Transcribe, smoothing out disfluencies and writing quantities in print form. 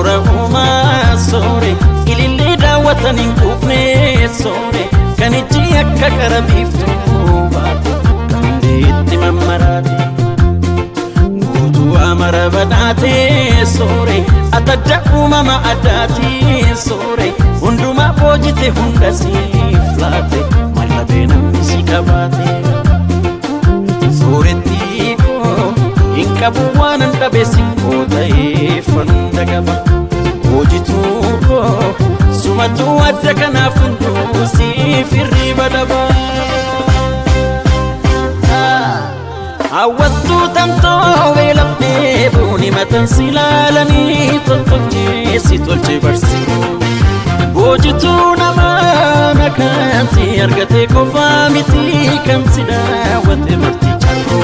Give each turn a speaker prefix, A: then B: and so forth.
A: Sora uma sore ilillee daawwatan hin quufne sore kan ijji akka qarabiftu baatu dandeetti mammaraate guutuu amara badhaate sore atadda uumama addaati sore hundumaa boojite hunda siif laate mallabee namni si qabaate soretti koo hin qabu waanan dhabe sikkoo ta'ee fanda qaba hojituu koo sumatuu adda kanaaf hunduu siif hirriba dhaba hawwattuu tamtoo beelafnee buuni matan si laalanii toltolchee si tolche barsiifuu hojituu namaa nakansi argate qofaa miti kan si daawwate marti carroo